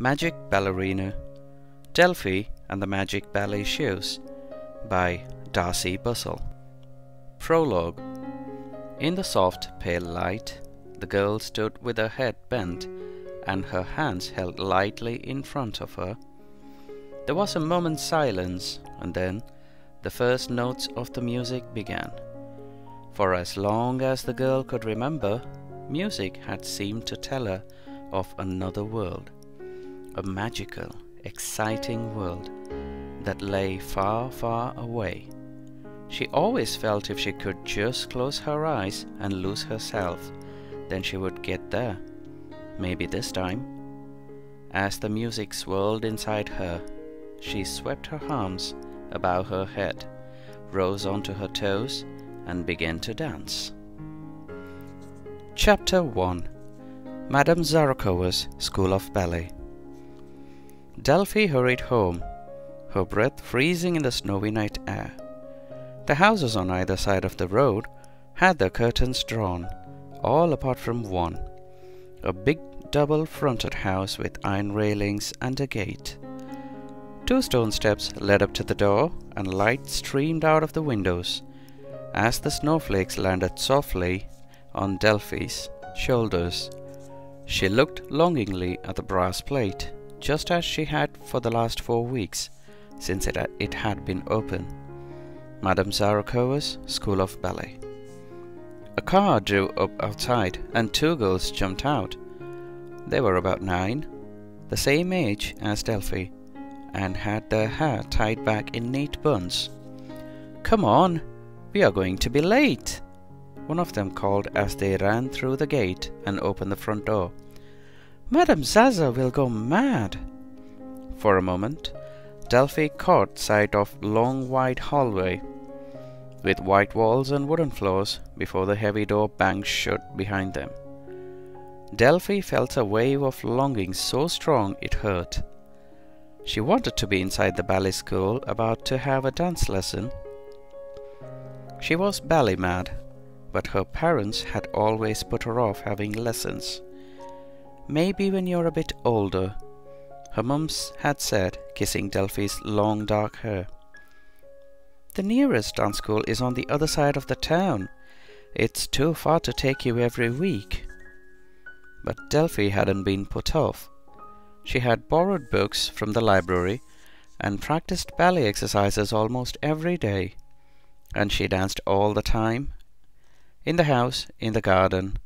Magic Ballerina, Delphie and the Magic Ballet Shoes by Darcy Bussell. Prologue. In the soft, pale light, the girl stood with her head bent and her hands held lightly in front of her. There was a moment's silence, and then the first notes of the music began. For as long as the girl could remember, music had seemed to tell her of another world, a magical, exciting world that lay far, far away. She always felt if she could just close her eyes and lose herself, then she would get there. Maybe this time. As the music swirled inside her, she swept her arms above her head, rose onto her toes, and began to dance. Chapter 1. Madame Zarakowa's School of Ballet. Delphie hurried home, her breath freezing in the snowy night air. The houses on either side of the road had their curtains drawn, all apart from one, a big double-fronted house with iron railings and a gate. 2 stone steps led up to the door, and light streamed out of the windows as the snowflakes landed softly on Delphie's shoulders. She looked longingly at the brass plate, just as she had for the last 4 weeks since it had been open. Madame Zarakowa's School of Ballet. A car drew up outside, and 2 girls jumped out. They were about 9, the same age as Delphie, and had their hair tied back in neat buns. "Come on, we are going to be late," one of them called as they ran through the gate and opened the front door. "Madame Zaza will go mad." For a moment, Delphie caught sight of long wide hallway with white walls and wooden floors before the heavy door banged shut behind them. Delphie felt a wave of longing so strong it hurt. She wanted to be inside the ballet school, about to have a dance lesson. She was ballet mad, but her parents had always put her off having lessons. "Maybe when you're a bit older," her mums had said, kissing Delphie's long dark hair. "The nearest dance school is on the other side of the town. It's too far to take you every week." But Delphie hadn't been put off. She had borrowed books from the library and practiced ballet exercises almost every day. And she danced all the time. In the house, in the garden.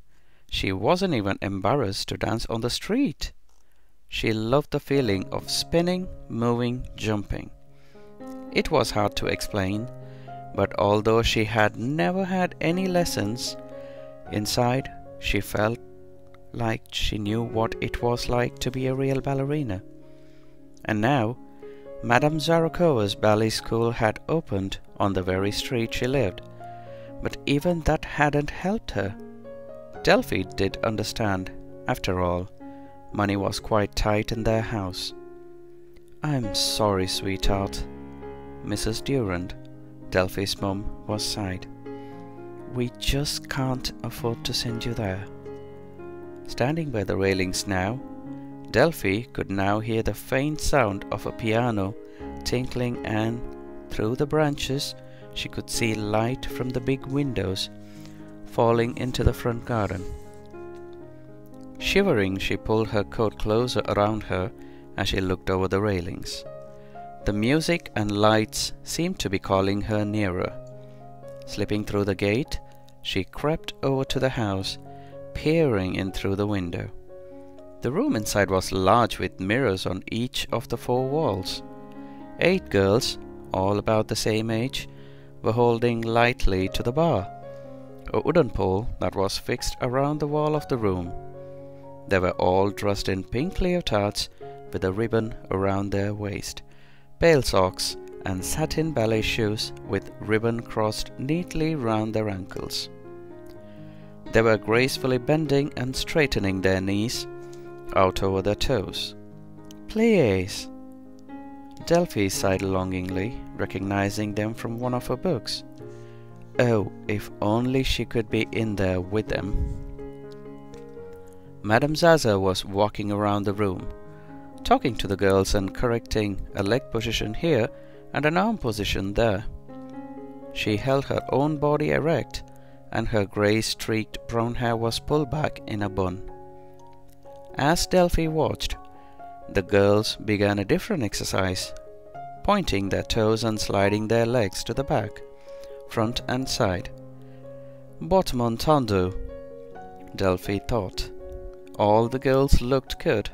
She wasn't even embarrassed to dance on the street. She loved the feeling of spinning, moving, jumping. It was hard to explain, but although she had never had any lessons, inside she felt like she knew what it was like to be a real ballerina. And now, Madame Zarakowa's ballet school had opened on the very street she lived, but even that hadn't helped her. Delphie did understand. After all, money was quite tight in their house. "I'm sorry, sweetheart," Mrs. Durand, Delphie's mum, was sighed. "We just can't afford to send you there." Standing by the railings now, Delphie could now hear the faint sound of a piano tinkling, and through the branches she could see light from the big windows falling into the front garden. Shivering, she pulled her coat closer around her as she looked over the railings. The music and lights seemed to be calling her nearer. Slipping through the gate, she crept over to the house, peering in through the window. The room inside was large, with mirrors on each of the 4 walls. 8 girls, all about the same age, were holding lightly to the bar, a wooden pole that was fixed around the wall of the room. They were all dressed in pink leotards with a ribbon around their waist, pale socks, and satin ballet shoes with ribbon crossed neatly round their ankles. They were gracefully bending and straightening their knees out over their toes. "Please," Delphie sighed longingly, recognizing them from one of her books. Oh, if only she could be in there with them. Madame Zaza was walking around the room, talking to the girls and correcting a leg position here and an arm position there. She held her own body erect, and her grey-streaked brown hair was pulled back in a bun. As Delphie watched, the girls began a different exercise, pointing their toes and sliding their legs to the back, front and side. Bottom entendu, Delphie thought. All the girls looked good,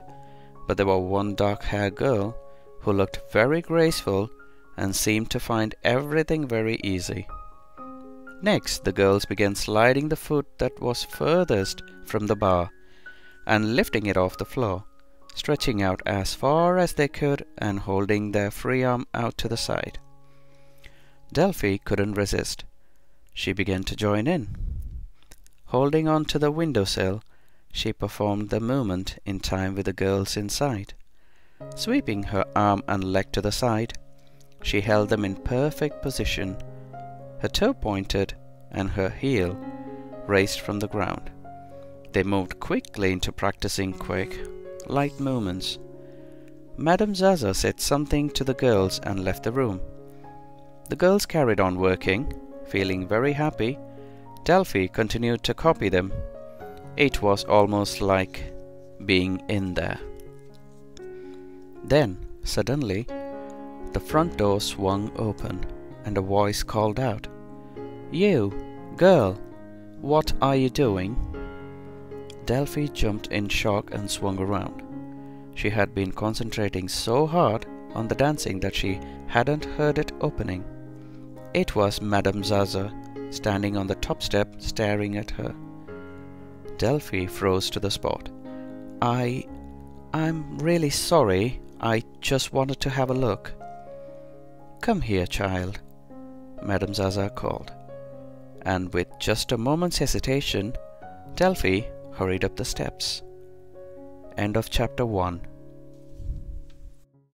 but there was one dark-haired girl who looked very graceful and seemed to find everything very easy. Next, the girls began sliding the foot that was furthest from the bar and lifting it off the floor, stretching out as far as they could and holding their free arm out to the side. Delphie couldn't resist. She began to join in. Holding on to the windowsill, she performed the movement in time with the girls inside. Sweeping her arm and leg to the side, she held them in perfect position, her toe pointed and her heel raised from the ground. They moved quickly into practicing quick, light movements. Madame Zaza said something to the girls and left the room. The girls carried on working, feeling very happy. Delphie continued to copy them. It was almost like being in there. Then, suddenly, the front door swung open and a voice called out, "You, girl, what are you doing?" Delphie jumped in shock and swung around. She had been concentrating so hard on the dancing that she hadn't heard it opening. It was Madame Zaza, standing on the top step, staring at her. Delphie froze to the spot. I'm really sorry. I just wanted to have a look." "Come here, child," Madame Zaza called. And with just a moment's hesitation, Delphie hurried up the steps. End of chapter 1.